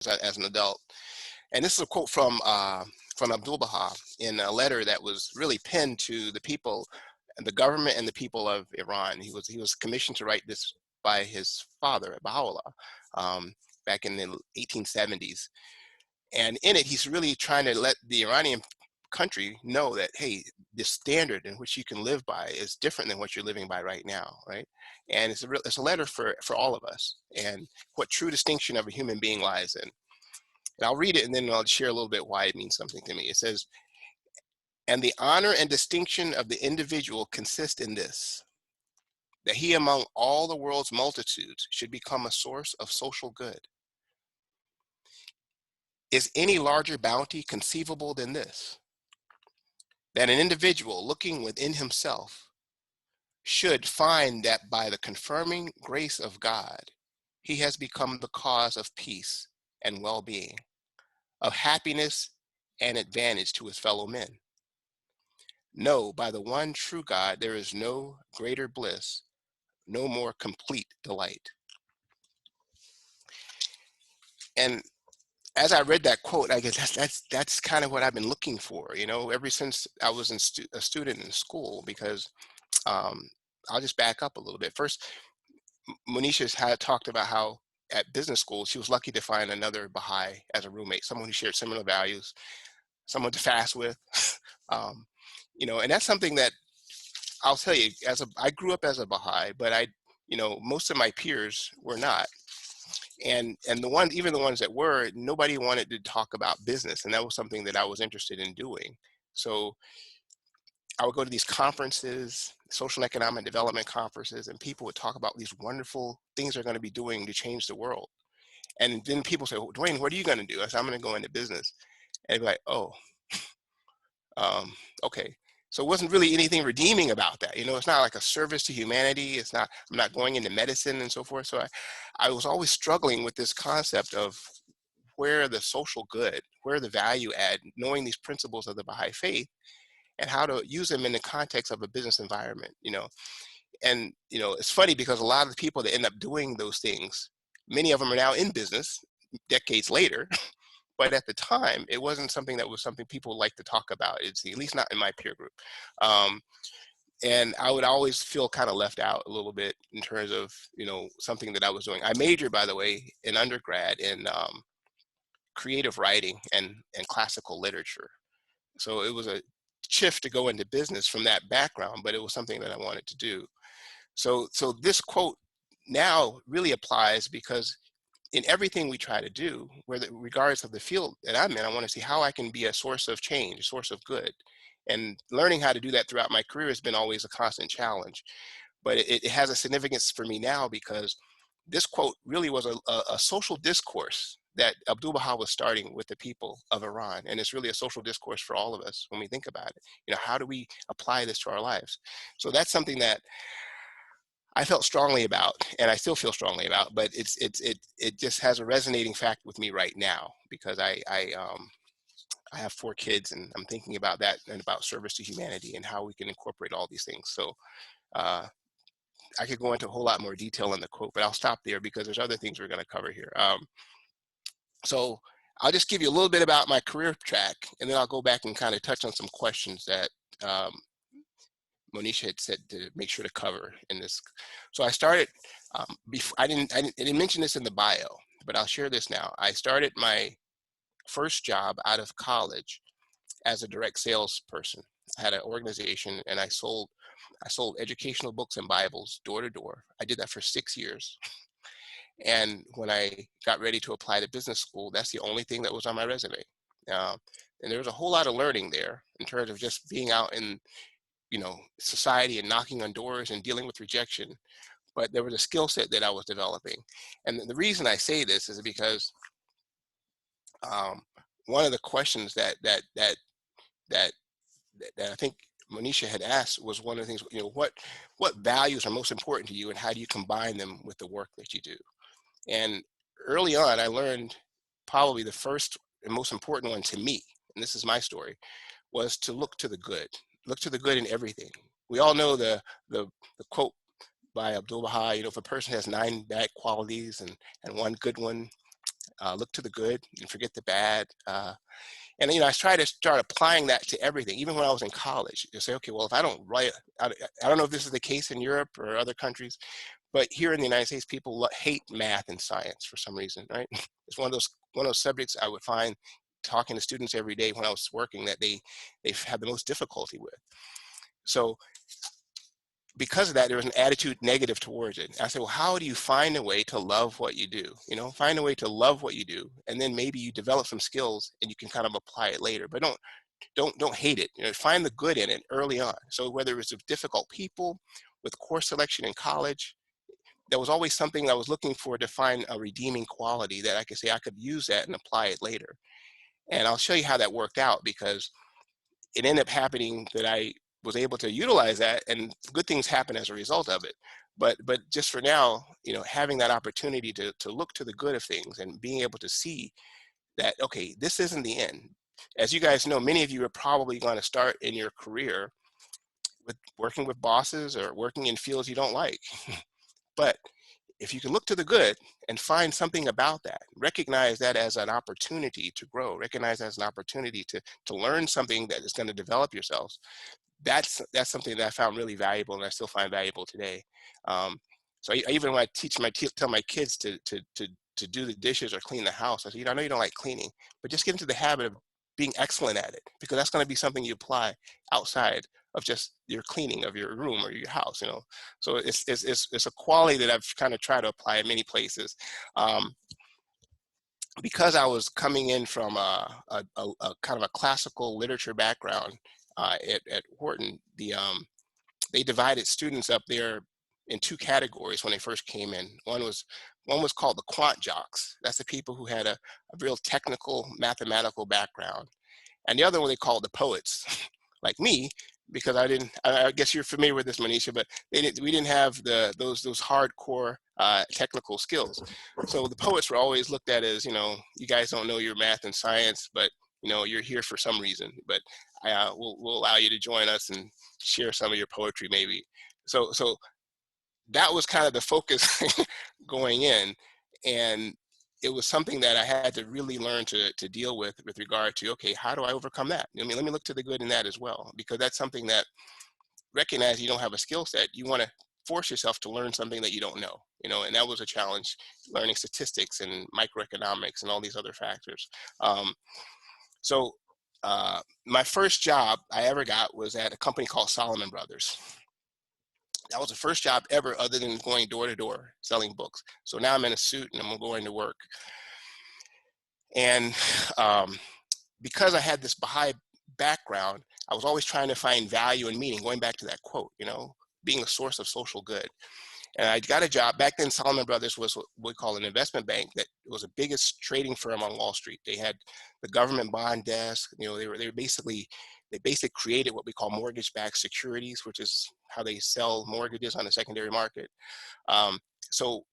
as an adult. And this is a quote from Abdu'l-Bahá in a letter that was really penned to the people, the government and the people of Iran. He was commissioned to write this by his father, Baha'u'llah, back in the 1870s. And in it, he's really trying to let the Iranian country know that, hey, the standard in which you can live by is different than what you're living by right now, right? And it's a letter for all of us, and what true distinction of a human being lies in. And I'll read it, and then I'll share a little bit why it means something to me. It says, "And the honor and distinction of the individual consist in this, that he among all the world's multitudes should become a source of social good. Is any larger bounty conceivable than this? That an individual looking within himself should find that by the confirming grace of God, he has become the cause of peace and well-being, of happiness and advantage to his fellow men. No, by the one true God, there is no greater bliss, no more complete delight." And as I read that quote, I guess that's kind of what I've been looking for, ever since I was a student in school, because um, I'll just back up a little bit. First, Monisha's had talked about how at business school, she was lucky to find another Baha'i as a roommate, someone who shared similar values, someone to fast with. um, and that's something that I'll tell you, I grew up as a Baha'i, but most of my peers were not. And even the ones that were, nobody wanted to talk about business. And that was something that I was interested in doing. So I would go to these conferences, social and economic development conferences, and people would talk about these wonderful things they're going to be doing to change the world. And then people say, well, Dwayne, what are you going to do? I said, I'm going to go into business. And they'd be like, oh, okay. So it wasn't really anything redeeming about that. It's not like a service to humanity. I'm not going into medicine and so forth. So I was always struggling with this concept of where the social good, where the value add, knowing these principles of the Baha'i faith and how to use them in the context of a business environment, And, it's funny because a lot of the people that end up doing those things, many of them are now in business decades later. But at the time, it wasn't something people like to talk about. It's at least not in my peer group. And I would always feel kind of left out a little bit in terms of, something that I was doing. I majored, by the way, in undergrad in creative writing and classical literature. So it was a shift to go into business from that background, but it was something that I wanted to do. So this quote now really applies because in everything we try to do, regardless of the field that I'm in, I want to see how I can be a source of change, a source of good. And learning how to do that throughout my career has been always a constant challenge. But it has a significance for me now because this quote really was a social discourse that Abdu'l-Bahá was starting with the people of Iran. And it's really a social discourse for all of us when we think about it. How do we apply this to our lives? So that's something that I felt strongly about, and I still feel strongly about, but it just has a resonating fact with me right now because I have 4 kids, and I'm thinking about that and about service to humanity and how we can incorporate all these things. So I could go into a whole lot more detail in the quote, but I'll stop there because there's other things we're going to cover here. So I'll just give you a little bit about my career track, and then I'll go back and kind of touch on some questions that Monisha had said to make sure to cover in this. So I started, I didn't mention this in the bio, but I'll share this now. I started my first job out of college as a direct salesperson. I had an organization and I sold educational books and Bibles door to door. I did that for 6 years. And when I got ready to apply to business school, that's the only thing that was on my resume. And there was a whole lot of learning there in terms of just being out in society and knocking on doors and dealing with rejection. But there was a skill set that I was developing. And the reason I say this is because one of the questions that I think Monisha had asked was one of the things, what values are most important to you and how do you combine them with the work that you do? And early on, I learned probably the first and most important one to me, and this is my story, was to look to the good. Look to the good in everything. We all know the quote by Abdu'l-Bahá, if a person has 9 bad qualities and 1 good one, look to the good and forget the bad. And I try to start applying that to everything, even when I was in college. You say, okay, well, if I don't write, I don't know if this is the case in Europe or other countries, but here in the United States, people hate math and science for some reason, right? It's one of those subjects I would find talking to students every day when I was working that they have the most difficulty with. So because of that, there was an attitude negative towards it. I said, well, how do you find a way to love what you do? Find a way to love what you do, and then maybe you develop some skills and you can kind of apply it later. But don't hate it. Find the good in it early on. So whether it's with difficult people, with course selection in college, there was always something I was looking for to find a redeeming quality that I could say I could use that and apply it later. And I'll show you how that worked out, because it ended up happening that I was able to utilize that, and good things happen as a result of it. But just for now, having that opportunity to look to the good of things and being able to see that, okay, this isn't the end. As you guys know, many of you are probably going to start in your career with working with bosses or working in fields you don't like. But if you can look to the good and find something about that, recognize that as an opportunity to grow, recognize that as an opportunity to learn something that is going to develop yourselves, that's something that I found really valuable, and I still find valuable today. So even when I tell my kids to do the dishes or clean the house, I say, I know you don't like cleaning, but just get into the habit of being excellent at it, because that's going to be something you apply outside of just your cleaning of your room or your house. So it's a quality that I've kind of tried to apply in many places. Because I was coming in from a kind of a classical literature background at Wharton, they divided students up there in two categories when they first came in. One was called the quant jocks. That's the people who had a real technical mathematical background. And the other one they called the poets, like me, because I guess you're familiar with this, Manisha, but we didn't have those hardcore technical skills. So the poets were always looked at as, you guys don't know your math and science, but you're here for some reason. But we'll allow you to join us and share some of your poetry, maybe. So that was kind of the focus going in, and it was something that I had to really learn to deal with regard to, okay, how do I overcome that? Let me look to the good in that as well, because that's something that, recognize you don't have a skill set, you want to force yourself to learn something that you don't know, and that was a challenge, learning statistics and microeconomics and all these other factors. So my first job I ever got was at a company called Solomon Brothers. That was the first job ever other than going door to door selling books. So now I'm in a suit and I'm going to work. And because I had this Baha'i background, I was always trying to find value and meaning, going back to that quote, being a source of social good. And I got a job. Back then, Solomon Brothers was what we call an investment bank that was the biggest trading firm on Wall Street. They had the government bond desk. They basically created what we call mortgage-backed securities, which is how they sell mortgages on the secondary market. So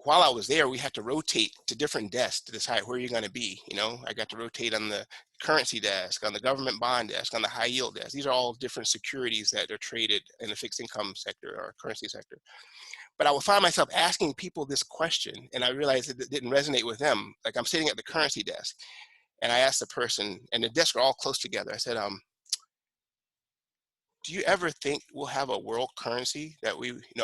while I was there, we had to rotate to different desks to decide where you're going to be. I got to rotate on the currency desk, on the government bond desk, on the high yield desk. These are all different securities that are traded in the fixed income sector or currency sector. But I would find myself asking people this question, and I realized it didn't resonate with them. Like, I'm sitting at the currency desk, and I asked the person, and the desks are all close together. I said, do you ever think we'll have a world currency that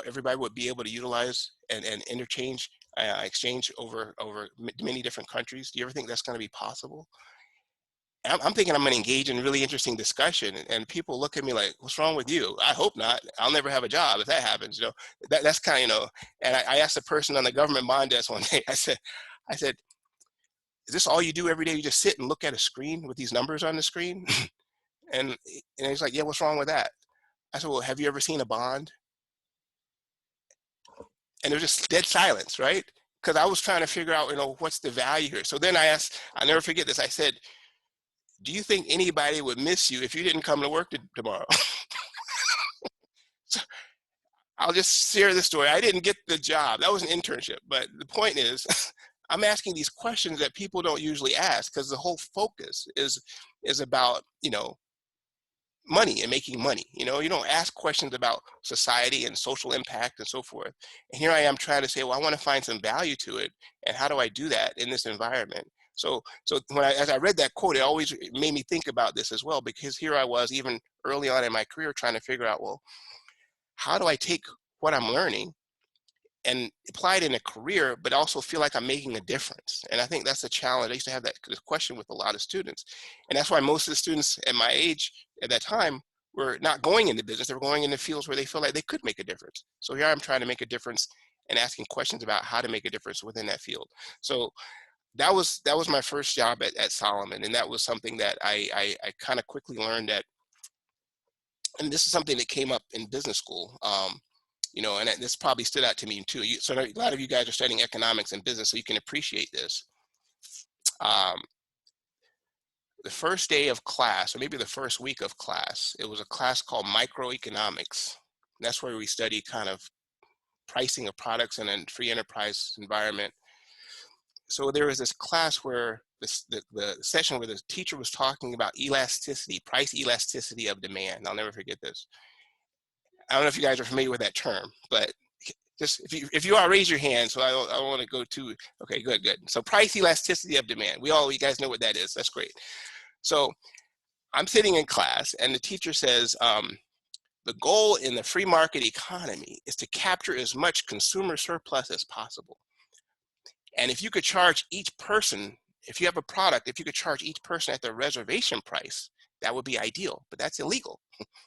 everybody would be able to utilize and interchange, exchange over many different countries? Do you ever think that's going to be possible? And I'm thinking I'm going to engage in really interesting discussion, and people look at me like, what's wrong with you? I hope not. I'll never have a job if that happens. That's kind of, and I asked the person on the government bond desk one day, I said, is this all you do every day? You just sit and look at a screen with these numbers on the screen? And he's like, yeah, what's wrong with that? I said, well, have you ever seen a bond? And there was just dead silence, right? Because I was trying to figure out, what's the value here? So then I asked, I'll never forget this. I said, do you think anybody would miss you if you didn't come to work tomorrow? So I'll just share this story. I didn't get the job. That was an internship. But the point is, I'm asking these questions that people don't usually ask, because the whole focus is about, money and making money. You know, you don't ask questions about society and social impact and so forth. And here I am trying to say, well, I want to find some value to it, and how do I do that in this environment? So as I read that quote, it made me think about this as well, because here I was, even early on in my career, trying to figure out, well, how do I take what I'm learning and apply it in a career, but also feel like I'm making a difference? And I think that's a challenge. I used to have this question with a lot of students. And that's why most of the students at my age at that time were not going into business. They were going into fields where they feel like they could make a difference. So here I'm trying to make a difference and asking questions about how to make a difference within that field. So that was my first job at Solomon. And that was something that I kind of quickly learned that, and this is something that came up in business school. You know, and this probably stood out to me too. So a lot of you guys are studying economics and business, so you can appreciate this. The first day of class, or maybe the first week of class, it was a class called microeconomics. That's where we study kind of pricing of products in a free enterprise environment. So there was this class where the session where the teacher was talking about elasticity, price elasticity of demand. I'll never forget this. I don't know if you guys are familiar with that term, but just if you are, raise your hand. So I don't want to go too. Okay, good. So price elasticity of demand. You guys know what that is. That's great. So I'm sitting in class, and the teacher says, the goal in the free market economy is to capture as much consumer surplus as possible. And if you could charge each person, if you have a product, if you could charge each person at their reservation price, that would be ideal. But that's illegal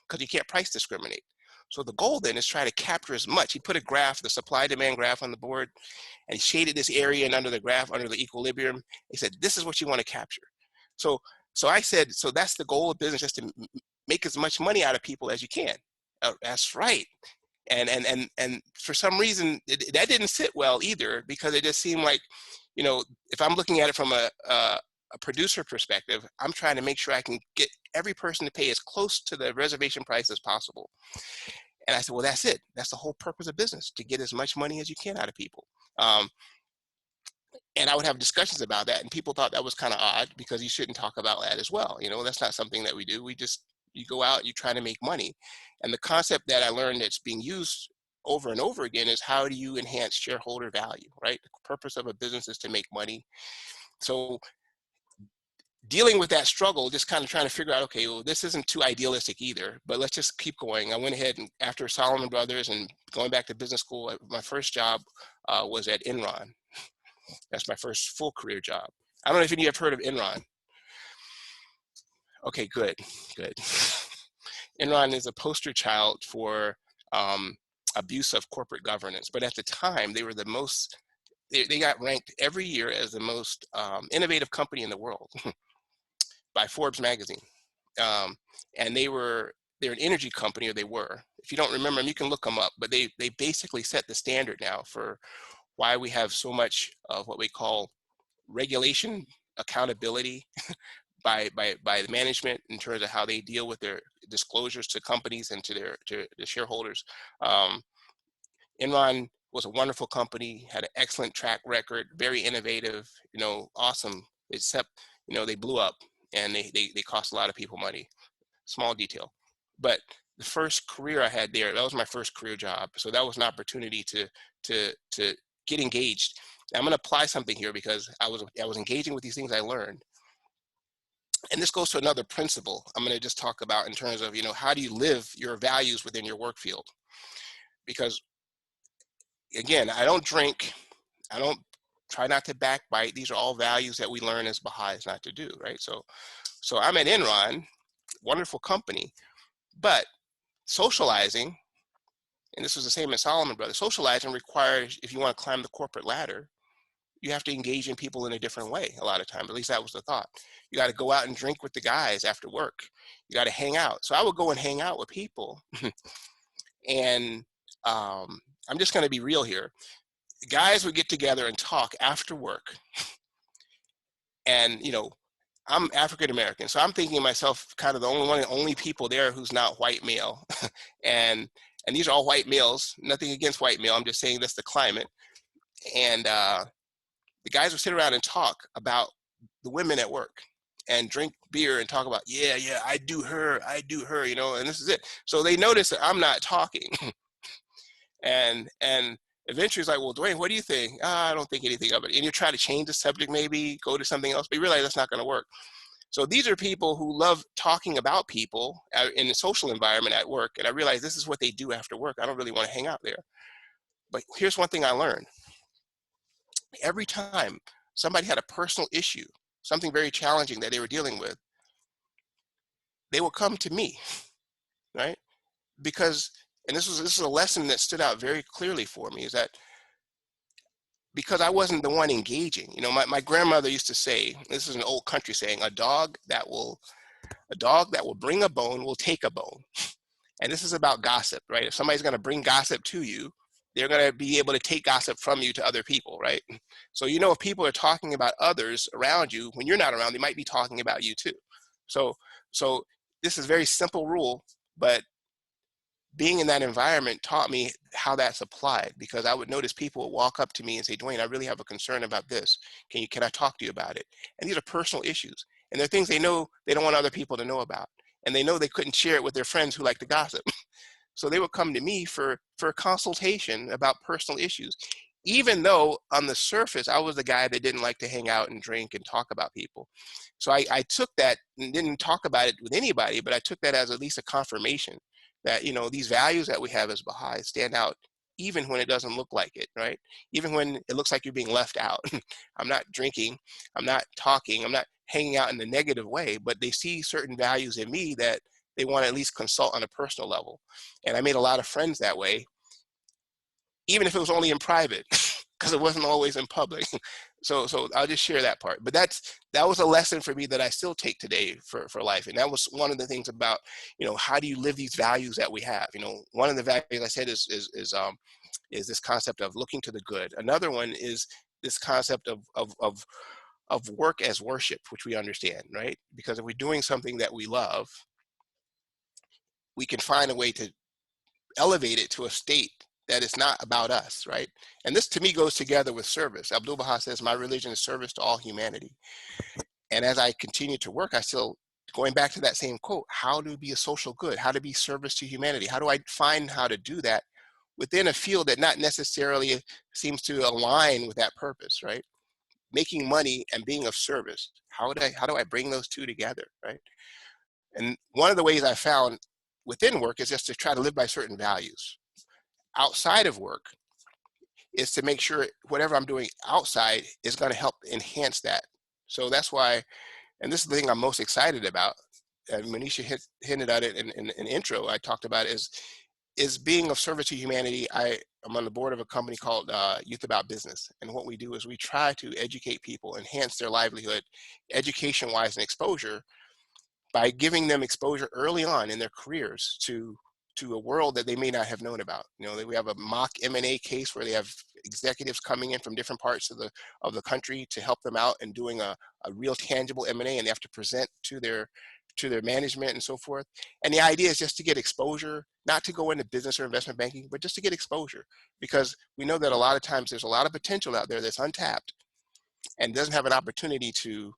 because you can't price discriminate. So the goal then is try to capture as much. He put a graph, the supply-demand graph on the board, and he shaded this area, and under the graph, under the equilibrium, he said, this is what you want to capture. So I said, so that's the goal of business, just to make as much money out of people as you can. That's right. And for some reason, that didn't sit well either, because it just seemed like, you know, if I'm looking at it from a producer perspective, I'm trying to make sure I can get every person to pay as close to the reservation price as possible. And I said, well, that's it. That's the whole purpose of business, to get as much money as you can out of people. And I would have discussions about that, and people thought that was kind of odd, because you shouldn't talk about that as well. You know, that's not something that we do. You go out and you try to make money. And the concept that I learned that's being used over and over again is, how do you enhance shareholder value, right? The purpose of a business is to make money. So dealing with that struggle, just kind of trying to figure out, okay, well, this isn't too idealistic either, but let's just keep going. I went ahead, and after Solomon Brothers and going back to business school, my first job was at Enron. That's my first full career job. I don't know if any of you have heard of Enron. Okay, good. Enron is a poster child for abuse of corporate governance. But at the time, they were the most, they got ranked every year as the most innovative company in the world by Forbes magazine. And they're an energy company, or they were. If you don't remember them, you can look them up. But they basically set the standard now for why we have so much of what we call regulation, accountability by the management in terms of how they deal with their disclosures to companies and to the shareholders. Enron was a wonderful company, had an excellent track record, very innovative, you know, awesome, except, you know, they blew up, and they cost a lot of people money. Small detail. But the first career I had there, that was my first career job. So that was an opportunity to get engaged. I'm going to apply something here, because I was engaging with these things I learned. And this goes to another principle I'm going to just talk about in terms of, you know, how do you live your values within your work field? Because again, I don't drink, I don't try not to backbite. These are all values that we learn as Baha'is not to do, right? So I'm at Enron, wonderful company, but socializing, and this was the same as Solomon Brothers, socializing requires, if you want to climb the corporate ladder, you have to engage in people in a different way a lot of times. At least that was the thought. You got to go out and drink with the guys after work. You got to hang out. So I would go and hang out with people. And I'm just going to be real here. The guys would get together and talk after work. And, you know, I'm African American, so I'm thinking to myself, kind of the only people there who's not white male. and these are all white males. Nothing against white male. I'm just saying that's the climate. And the guys would sit around and talk about the women at work. and drink beer and talk about, yeah, I do her, you know, and this is it. So they notice that I'm not talking. and eventually it's like, well, Dwayne, what do you think? I don't think anything of it. And you try to change the subject, maybe go to something else, but you realize that's not going to work. So these are people who love talking about people in the social environment at work. And I realize this is what they do after work. I don't really want to hang out there. But here's one thing I learned. Every time somebody had a personal issue, something very challenging that they were dealing with, they would come to me, right? Because, and this is a lesson that stood out very clearly for me, is that because I wasn't the one engaging, you know, my grandmother used to say, this is an old country saying, a dog that will bring a bone will take a bone. And this is about gossip, right? If somebody's going to bring gossip to you, they're going to be able to take gossip from you to other people, right? So, you know, if people are talking about others around you, when you're not around, they might be talking about you too. So this is a very simple rule, but being in that environment taught me how that's applied, because I would notice people would walk up to me and say, Dwayne, I really have a concern about this. Can I talk to you about it? And these are personal issues. And they're things they know they don't want other people to know about. And they know they couldn't share it with their friends who like to gossip. So they would come to me for a consultation about personal issues, even though on the surface, I was the guy that didn't like to hang out and drink and talk about people. So I took that and didn't talk about it with anybody, but I took that as at least a confirmation that, you know, these values that we have as Baha'i stand out even when it doesn't look like it, right? Even when it looks like you're being left out. I'm not drinking, I'm not talking, I'm not hanging out in the negative way, but they see certain values in me that they want to at least consult on a personal level. And I made a lot of friends that way, even if it was only in private, because it wasn't always in public. So I'll just share that part. But that was a lesson for me that I still take today for life. And that was one of the things about, you know, how do you live these values that we have? You know, one of the values I said is this concept of looking to the good. Another one is this concept of work as worship, which we understand, right? Because if we're doing something that we love, we can find a way to elevate it to a state that is not about us, right? And this to me goes together with service. Abdu'l-Bahá says, my religion is service to all humanity. And as I continue to work, I still, going back to that same quote, how to be a social good, how to be service to humanity? How do I find how to do that within a field that not necessarily seems to align with that purpose, right? Making money and being of service. How do I bring those two together, right? And one of the ways I found within work is just to try to live by certain values. Outside of work is to make sure whatever I'm doing outside is going to help enhance that. So that's why, and this is the thing I'm most excited about, and Manisha hinted at it in intro, I talked about is being of service to humanity. I'm on the board of a company called Youth About Business. And what we do is we try to educate people, enhance their livelihood, education-wise and exposure, by giving them exposure early on in their careers to a world that they may not have known about. You know, we have a mock M&A case where they have executives coming in from different parts of the country to help them out and doing a real tangible M&A, and they have to present to their management and so forth. And the idea is just to get exposure, not to go into business or investment banking, but just to get exposure, because we know that a lot of times there's a lot of potential out there that's untapped and doesn't have an opportunity to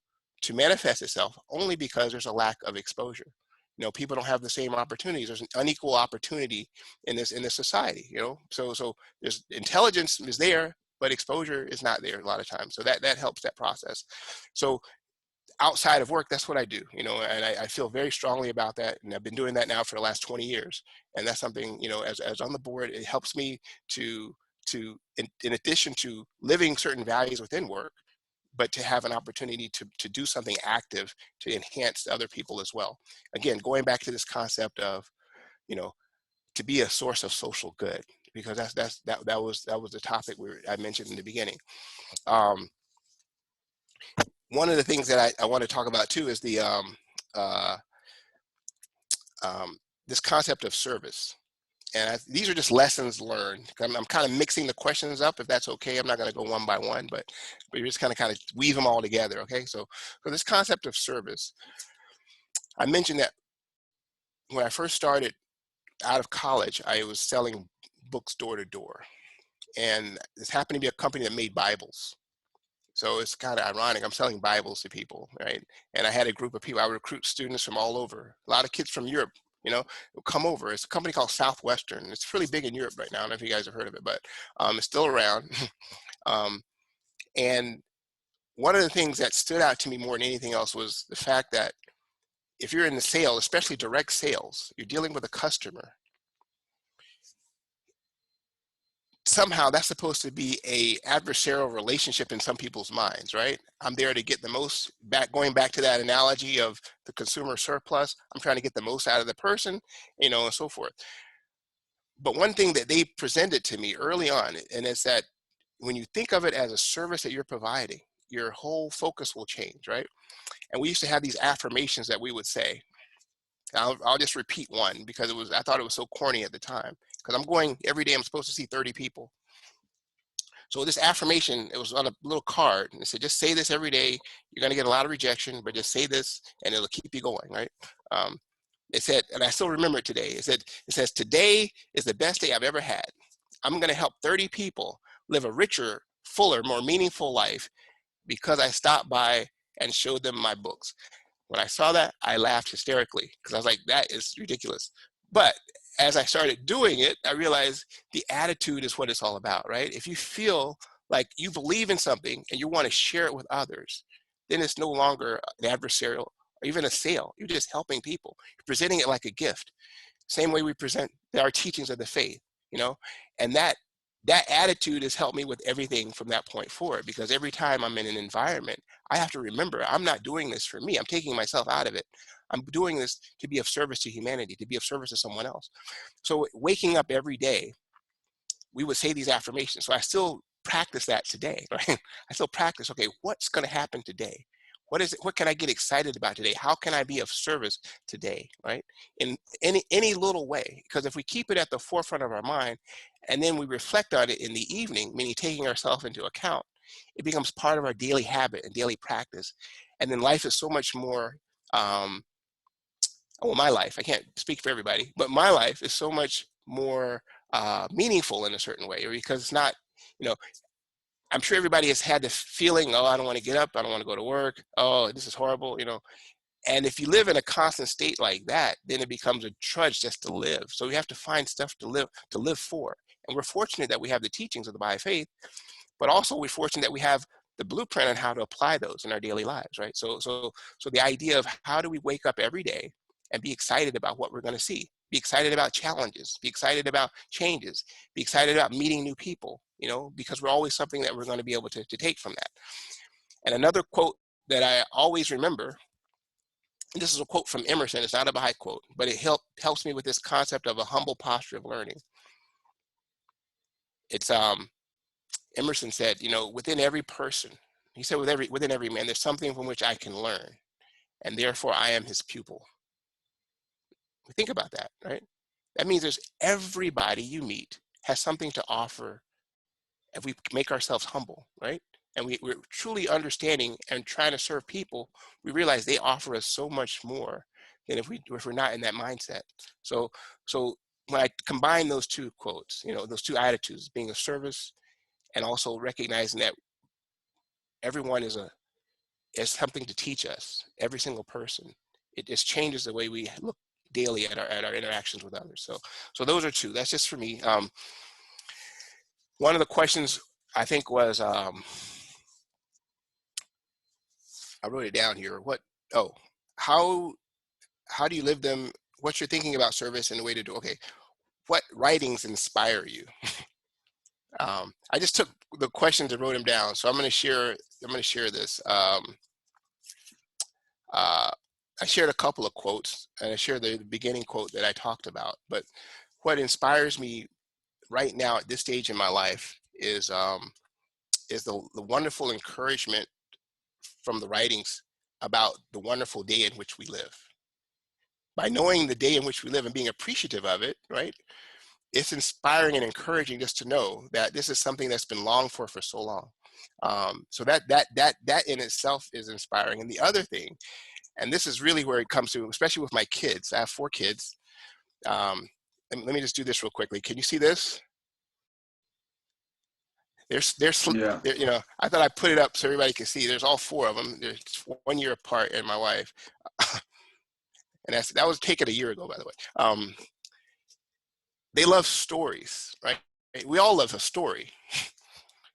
manifest itself, only because there's a lack of exposure. You know, people don't have the same opportunities. There's an unequal opportunity in this society. You know, so there's intelligence is there, but exposure is not there a lot of times. So that helps that process. So outside of work, that's what I do. You know, and I feel very strongly about that, and I've been doing that now for the last 20 years. And that's something, you know, as on the board, it helps me to in addition to living certain values within work, but to have an opportunity to do something active to enhance other people as well. Again, going back to this concept of, you know, to be a source of social good, because that was the topic I mentioned in the beginning. One of the things that I want to talk about too is the this concept of service. And these are just lessons learned. I'm kind of mixing the questions up, if that's okay. I'm not going to go one by one, but you're just kind of weave them all together. Okay, so for this concept of service, I mentioned that when I first started out of college, I was selling books door to door, and this happened to be a company that made Bibles. So it's kind of ironic. I'm selling Bibles to people, right? And I had a group of people. I recruit students from all over. A lot of kids from Europe, will come over. It's a company called Southwestern. It's really big in Europe right now. I don't know if you guys have heard of it, but it's still around. um, and one of the things that stood out to me more than anything else was the fact that if you're in the sales, especially direct sales, you're dealing with a customer. Somehow that's supposed to be a adversarial relationship in some people's minds, right? I'm there to get the most back, going back to that analogy of the consumer surplus. I'm trying to get the most out of the person, and so forth. But one thing that they presented to me early on, and it's that when you think of it as a service that you're providing, your whole focus will change, right? And we used to have these affirmations that we would say. I'll just repeat one because I thought it was so corny at the time, because I'm going every day. I'm supposed to see 30 people. So this affirmation, it was on a little card, and it said, just say this every day. You're going to get a lot of rejection, but just say this and it'll keep you going, right? It said, and I still remember it today. It says, today is the best day I've ever had. I'm going to help 30 people live a richer, fuller, more meaningful life because I stopped by and showed them my books. When I saw that, I laughed hysterically because I was like, that is ridiculous. But as I started doing it, I realized the attitude is what it's all about, right? If you feel like you believe in something and you want to share it with others, then it's no longer an adversarial or even a sale. You're just helping people. You're presenting it like a gift. Same way we present our teachings of the faith, and that attitude has helped me with everything from that point forward, because every time I'm in an environment, I have to remember I'm not doing this for me. I'm taking myself out of it. I'm doing this to be of service to humanity, to be of service to someone else. So waking up every day, we would say these affirmations. So I still practice that today, right? I still practice, okay, what's going to happen today? What is it? What can I get excited about today? How can I be of service today, right? In any little way, because if we keep it at the forefront of our mind, and then we reflect on it in the evening, meaning taking ourselves into account, it becomes part of our daily habit and daily practice. And then life is so much more, well, my life, I can't speak for everybody, but my life is so much more meaningful in a certain way, because it's not, I'm sure everybody has had the feeling, oh, I don't want to get up, I don't want to go to work, oh, this is horrible, And if you live in a constant state like that, then it becomes a trudge just to live. So we have to find stuff to live for. And we're fortunate that we have the teachings of the Baha'i faith, but also we're fortunate that we have the blueprint on how to apply those in our daily lives, right? So the idea of how do we wake up every day and be excited about what we're going to see, be excited about challenges, be excited about changes, be excited about meeting new people, because we're always something that we're going to be able to take from that. And another quote that I always remember, and this is a quote from Emerson, it's not a Baha'i quote, but it helps me with this concept of a humble posture of learning. It's Emerson said, within every person, he said, within every man, there's something from which I can learn, and therefore I am his pupil. Think about that, right? That means there's everybody you meet has something to offer if we make ourselves humble, right? And we're truly understanding and trying to serve people, we realize they offer us so much more than if we're not in that mindset. So when I combine those two quotes, those two attitudes, being of service and also recognizing that everyone is something to teach us, every single person, it just changes the way we look daily at our interactions with others. So those are two. That's just for me. One of the questions I think was, I wrote it down here. How do you live them? What you're thinking about service and the way to do. Okay, what writings inspire you? I just took the questions and wrote them down. So I'm going to share this. I shared a couple of quotes, and I shared the beginning quote that I talked about. But what inspires me right now at this stage in my life is the wonderful encouragement from the writings about the wonderful day in which we live. By knowing the day in which we live and being appreciative of it, right? It's inspiring and encouraging just to know that this is something that's been longed for so long. So that in itself is inspiring. And the other thing, and this is really where it comes to, especially with my kids. I have 4 kids. Let me just do this real quickly. Can you see this? Yeah. you know, I thought I'd put it up so everybody can see. There's all four of them. They're 1 year apart, and my wife. And that was taken a year ago, by the way. They love stories, right? We all love a story.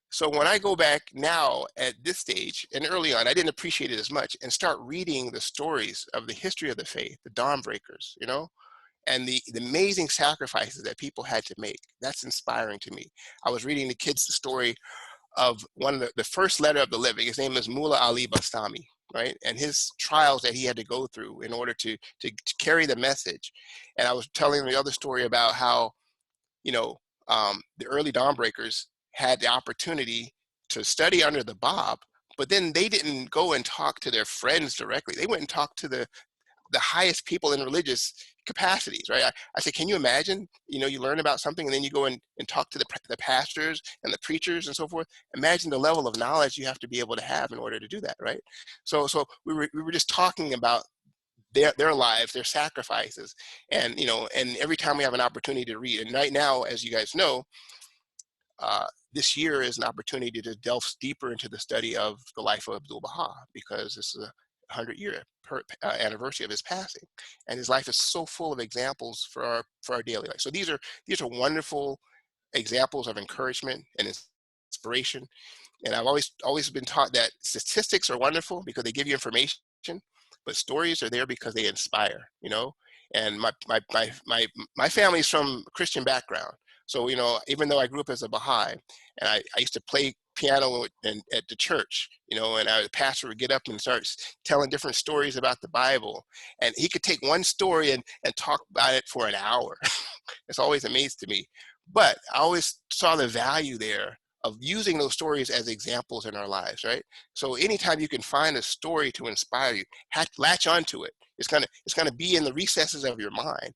So when I go back now at this stage, and early on, I didn't appreciate it as much, and start reading the stories of the history of the faith, the dawn breakers, you know, and the amazing sacrifices that people had to make. That's inspiring to me. I was reading the kids the story of one of the first letter of the living. His name is Mullah Ali Bastami, right? And his trials that he had to go through in order to carry the message. And I was telling the other story about how, you know, the early dawnbreakers had the opportunity to study under the Bab, but then they didn't go and talk to their friends directly. They went and talked to the highest people in religious capacities, right? I said, can you imagine, you know, you learn about something and then you go and talk to the pastors and the preachers and so forth. Imagine the level of knowledge you have to be able to have in order to do that, right? So we were just talking about their lives, their sacrifices, and, you know, and every time we have an opportunity to read, and right now, as you guys know, this year is an opportunity to delve deeper into the study of the life of Abdu'l-Bahá, because this is a 100-year anniversary of his passing, and his life is so full of examples for our daily life. So these are wonderful examples of encouragement and inspiration. And I've always been taught that statistics are wonderful because they give you information, but stories are there because they inspire, you know. And my family's from a Christian background, so, you know, even though I grew up as a Baha'i, and I used to play piano at the church, you know, and the pastor would get up and start telling different stories about the Bible, and he could take one story and talk about it for an hour. It's always amazed to me, but I always saw the value there of using those stories as examples in our lives, right? So anytime you can find a story to inspire you, latch onto it. It's gonna be in the recesses of your mind,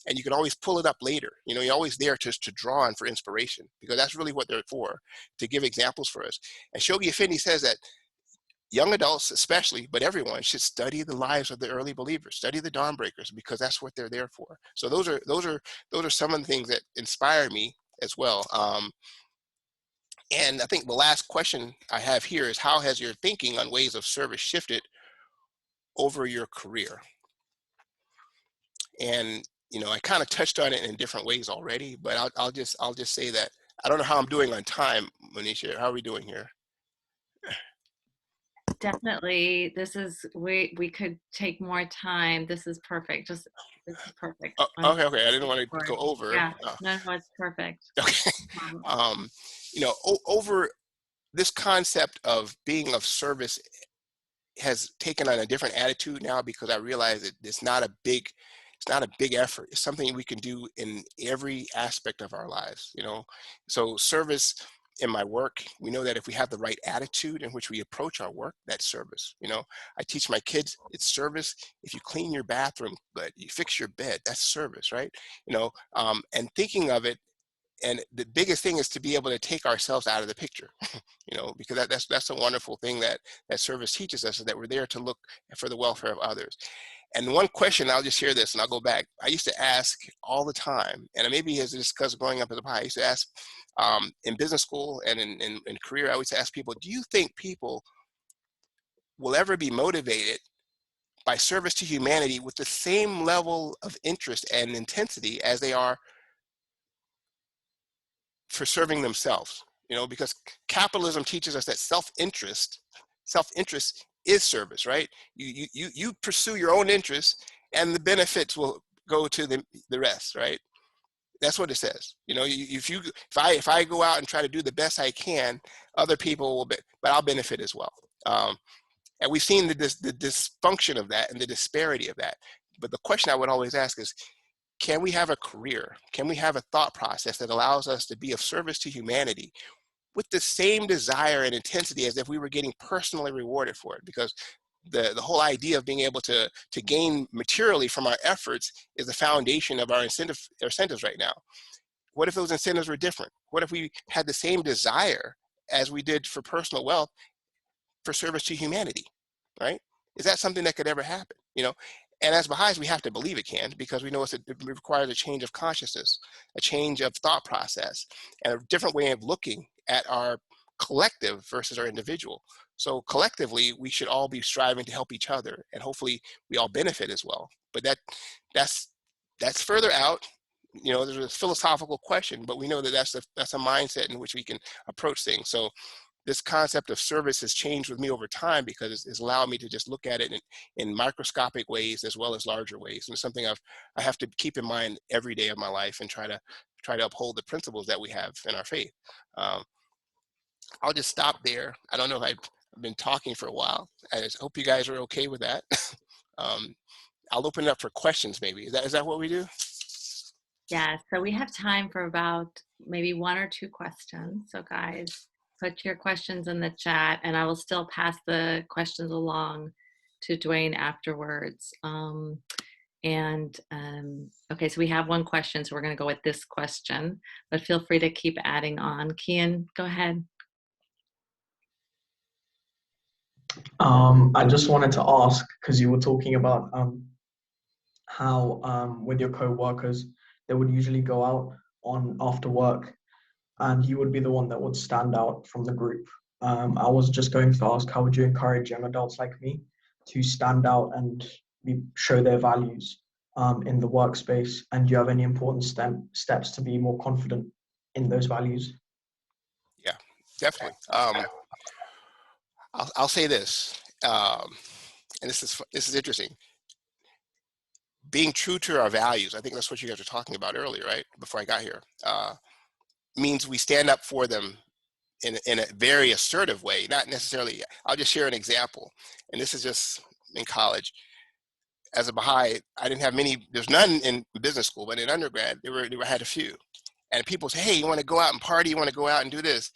and you can always pull it up later. You know, you're always there to draw on for inspiration, because that's really what they're for, to give examples for us. And Shoghi Effendi says that young adults especially, but everyone, should study the lives of the early believers, study the dawn breakers, because that's what they're there for. So those are some of the things that inspire me as well. And I think the last question I have here is, how has your thinking on ways of service shifted over your career? And, you know, I kind of touched on it in different ways already, but I'll just say that I don't know how I'm doing on time, Manisha. How are we doing here? Definitely. We could take more time. This is perfect. This is perfect. Oh, okay. I didn't want to go over. Yeah, no, no, it's perfect. Okay. Um, Um, you know, over this concept of being of service has taken on a different attitude now, because I realize that it's not a big effort. It's something we can do in every aspect of our lives, you know. So service in my work, we know that if we have the right attitude in which we approach our work, that's service. You know, I teach my kids, it's service. If you clean your bathroom, but you fix your bed, that's service, right? You know, and thinking of it, and the biggest thing is to be able to take ourselves out of the picture. You know, because that's a wonderful thing that service teaches us, is that we're there to look for the welfare of others. And one question, I'll just share this and I'll go back. I used to ask all the time, and maybe it's just because of growing up as a Baha'i, I used to ask in business school and in career, I always ask people, do you think people will ever be motivated by service to humanity with the same level of interest and intensity as they are for serving themselves? You know, because capitalism teaches us that self-interest is service, right? You pursue your own interests, and the benefits will go to the rest, right? That's what it says. You know, if I go out and try to do the best I can, other people will, but I'll benefit as well. And we've seen the dysfunction of that and the disparity of that. But the question I would always ask is, can we have a career? Can we have a thought process that allows us to be of service to humanity with the same desire and intensity as if we were getting personally rewarded for it? Because the whole idea of being able to gain materially from our efforts is the foundation of our incentives right now. What if those incentives were different? What if we had the same desire as we did for personal wealth for service to humanity, right? Is that something that could ever happen? You know, and as Baha'is, we have to believe it can, because we know it requires a change of consciousness, a change of thought process, and a different way of looking at our collective versus our individual. So collectively, we should all be striving to help each other, and hopefully we all benefit as well. But that's that's further out. You know, there's a philosophical question, but we know that that's a mindset in which we can approach things. So this concept of service has changed with me over time because it's allowed me to just look at it in microscopic ways as well as larger ways. And it's something I have to keep in mind every day of my life and try to uphold the principles that we have in our faith. Um, I'll just stop there. I don't know if I've been talking for a while. I just hope you guys are okay with that. um, I'll open it up for questions maybe. Is that what we do? Yeah, so we have time for about maybe 1 or 2 questions. So guys, put your questions in the chat and I will still pass the questions along to Dwayne afterwards. Okay, so we have 1 question, so we're going to go with this question, but feel free to keep adding on. Kian, go ahead. I just wanted to ask, because you were talking about how with your co-workers, they would usually go out on after work and you would be the one that would stand out from the group. I was just going to ask, how would you encourage young adults like me to stand out and show their values in the workspace? And do you have any important steps to be more confident in those values? Yeah, definitely. I'll say this, and this is interesting. Being true to our values, I think that's what you guys were talking about earlier, right? Before I got here, means we stand up for them in a very assertive way, not necessarily. I'll just share an example, and this is just in college. As a Baha'i, I didn't have many. There's none in business school, but in undergrad, I had a few. And people say, "Hey, you want to go out and party? You want to go out and do this?"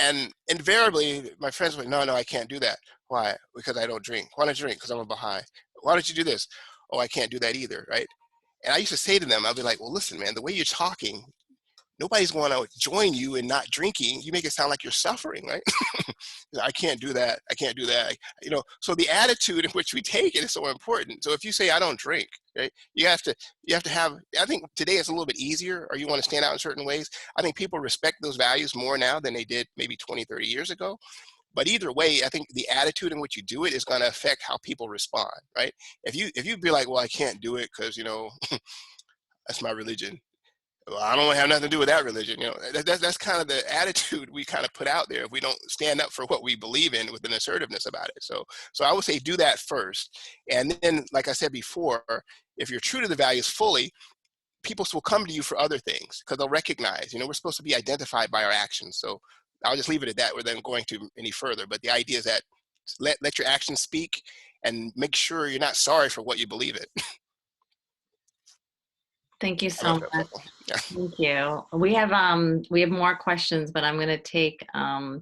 And invariably, my friends were, "No, I can't do that." Why? Because I don't drink. Why don't you drink? Because I'm a Baha'i. Why don't you do this? Oh, I can't do that either, right? And I used to say to them, I'll be like, "Well, listen, man, the way you're talking, nobody's going to join you in not drinking. You make it sound like you're suffering, right?" I can't do that. I can't do that. So the attitude in which we take it is so important. So if you say I don't drink, right, you have to have. I think today it's a little bit easier, or you want to stand out in certain ways. I think people respect those values more now than they did maybe 20, 30 years ago. But either way, I think the attitude in which you do it is going to affect how people respond, right? If you be like, well, I can't do it because that's my religion. Well, I don't have nothing to do with that religion. That's kind of the attitude we kind of put out there if we don't stand up for what we believe in with an assertiveness about it. So I would say do that first. And then, like I said before, if you're true to the values fully, people will come to you for other things because they'll recognize, we're supposed to be identified by our actions. So I'll just leave it at that without going to any further. But the idea is that let your actions speak and make sure you're not sorry for what you believe in. Thank you so much. Yeah. Thank you. We have more questions, but I'm going to take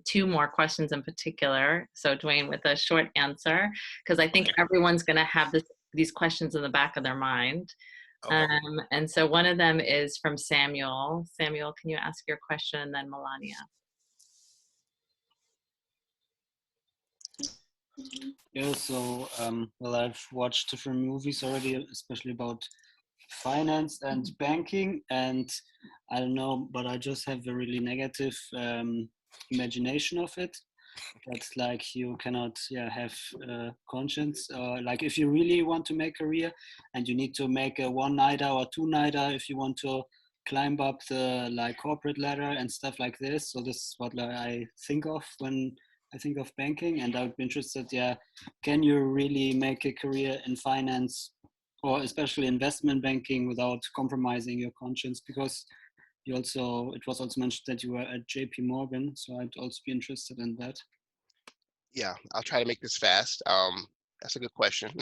2 more questions in particular. So Dwayne, with a short answer, because I think everyone's going to have these questions in the back of their mind. Okay. And so one of them is from Samuel. Samuel, can you ask your question, and then Melania? Yeah, so well, I've watched different movies already, especially about finance and banking, and I don't know, but I just have a really negative imagination of it. That's like you cannot have conscience, like if you really want to make a career and you need to make a 1-nighter or 2-nighter if you want to climb up the like corporate ladder and stuff like this. So this is what I think of when I think of banking, and I would be interested, can you really make a career in finance or especially investment banking without compromising your conscience? Because it was also mentioned that you were at JP Morgan, so I'd also be interested in that. Yeah, I'll try to make this fast. That's a good question.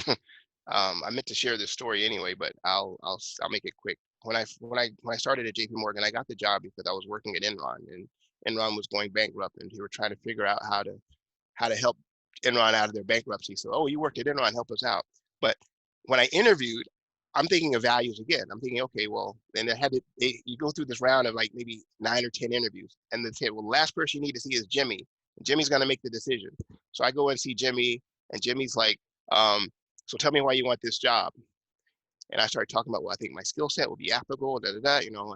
I meant to share this story anyway, but I'll make it quick. When I started at JP Morgan, I got the job because I was working at Enron, and Enron was going bankrupt, and they were trying to figure out how to help Enron out of their bankruptcy. So, oh, you worked at Enron, help us out. But when I interviewed, I'm thinking of values again. I'm thinking, okay, well, then you go through this round of like maybe 9 or 10 interviews, and they say, well, the last person you need to see is Jimmy. And Jimmy's going to make the decision. So I go and see Jimmy, and Jimmy's like, so tell me why you want this job. And I started talking about, well, I think my skill set will be applicable, I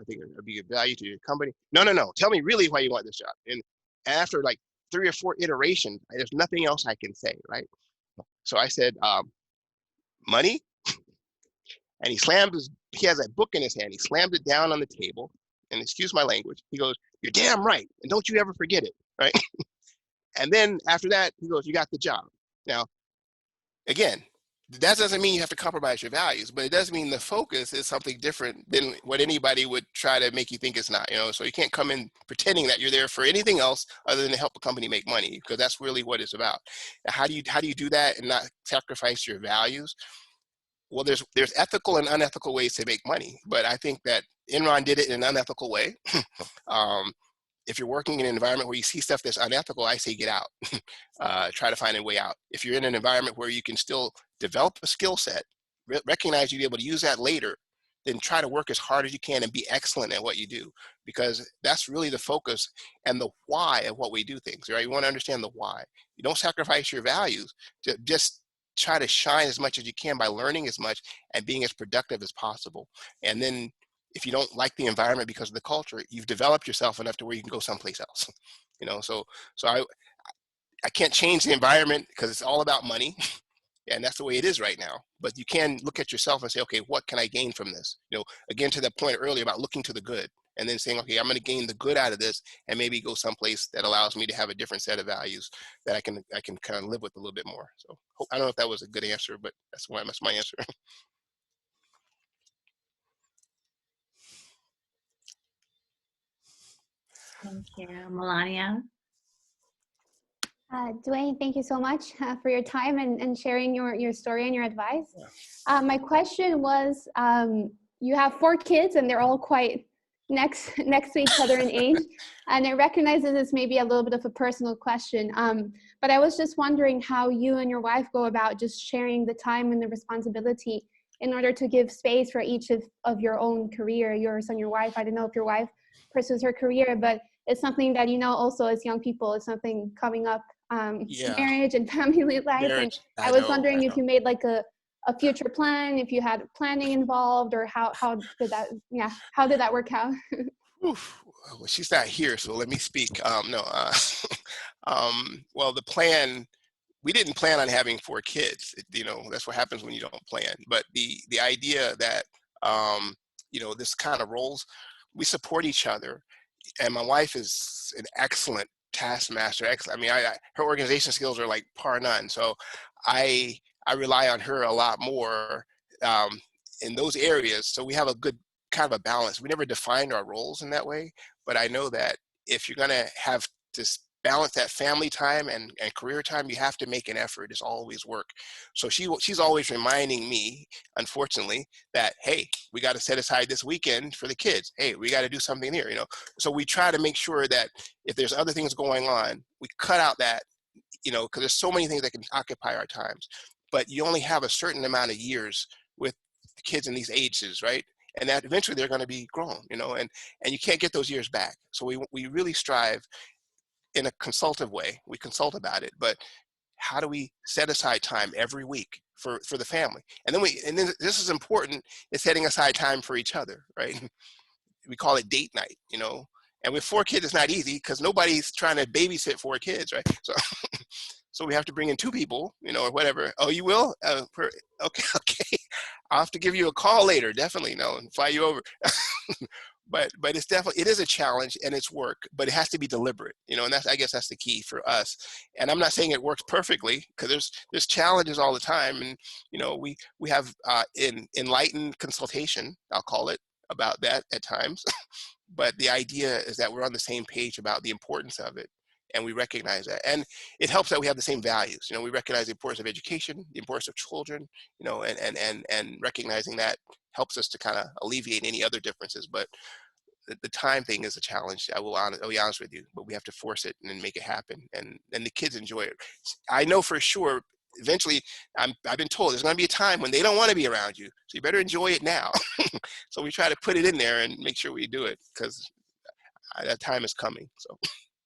think it would be of value to your company. No, tell me really why you want this job. And And after like 3 or 4 iterations, there's nothing else I can say, right? So I said, money. And he has that book in his hand. He slammed it down on the table. And excuse my language, he goes, "You're damn right. And don't you ever forget it," right? And then after that, he goes, "You got the job." Now, again, that doesn't mean you have to compromise your values, but it does mean the focus is something different than what anybody would try to make you think it's not, so you can't come in pretending that you're there for anything else other than to help a company make money, because that's really what it's about. Now, how do you do that and not sacrifice your values? Well, there's ethical and unethical ways to make money, but I think that Enron did it in an unethical way. If you're working in an environment where you see stuff that's unethical, I say get out. Try to find a way out. If you're in an environment where you can still develop a skill set, recognize you'll be able to use that later, then try to work as hard as you can and be excellent at what you do, because that's really the focus and the why of what we do things, right? You want to understand the why. You don't sacrifice your values. Just try to shine as much as you can by learning as much and being as productive as possible. And then if you don't like the environment because of the culture, you've developed yourself enough to where you can go someplace else. So I can't change the environment because it's all about money. And that's the way it is right now. But you can look at yourself and say, okay, what can I gain from this? Again, to that point earlier about looking to the good, and then saying, okay, I'm going to gain the good out of this and maybe go someplace that allows me to have a different set of values that I can kind of live with a little bit more. So I don't know if that was a good answer, but that's my answer. Thank you. Melania? Dwayne, thank you so much for your time and sharing your story and your advice. My question was, you have 4 kids and they're all quite next to each other in age, and I recognize that this may be a little bit of a personal question, but I was just wondering how you and your wife go about just sharing the time and the responsibility in order to give space for each of your own career, yours and your wife. I don't know if your wife pursues her career, but it's something that, also as young people, it's something coming up, marriage and family life. And I was wondering if you made like a future plan, if you had planning involved, or how did that work out? Oof. Well, she's not here, so let me speak. No, well, the plan, we didn't plan on having 4 kids. That's what happens when you don't plan. But the idea that, this kind of roles, we support each other. And my wife is an excellent taskmaster. Her organization skills are like par none. So I rely on her a lot more in those areas. So we have a good kind of a balance. We never defined our roles in that way, but I know that if you're going to have to balance that family time and career time, you have to make an effort. It's always work. So she's always reminding me, unfortunately, that, hey, we got to set aside this weekend for the kids. Hey, we got to do something here, So we try to make sure that if there's other things going on, we cut out that, because there's so many things that can occupy our times. But you only have a certain amount of years with the kids in these ages, right? And that eventually they're going to be grown, and you can't get those years back. So we really strive in a consultative way. We consult about it, but how do we set aside time every week for the family? And then this is important, is setting aside time for each other, right? We call it date night, and with 4 kids, it's not easy because nobody's trying to babysit 4 kids, right? So we have to bring in 2 people, or whatever. Oh, you will? Okay. I'll have to give you a call later, definitely, and fly you over. But it is a challenge and it's work, but it has to be deliberate, and I guess that's the key for us. And I'm not saying it works perfectly, because there's challenges all the time. And, we have enlightened consultation, I'll call it, about that at times. But the idea is that we're on the same page about the importance of it. And we recognize that. And it helps that we have the same values. We recognize the importance of education, the importance of children, and recognizing that helps us to kind of alleviate any other differences. But the time thing is a challenge. I'll be honest with you, but we have to force it and then make it happen. And the kids enjoy it. I know for sure, eventually, I've been told there's going to be a time when they don't want to be around you. So you better enjoy it now. So we try to put it in there and make sure we do it, because that time is coming. So.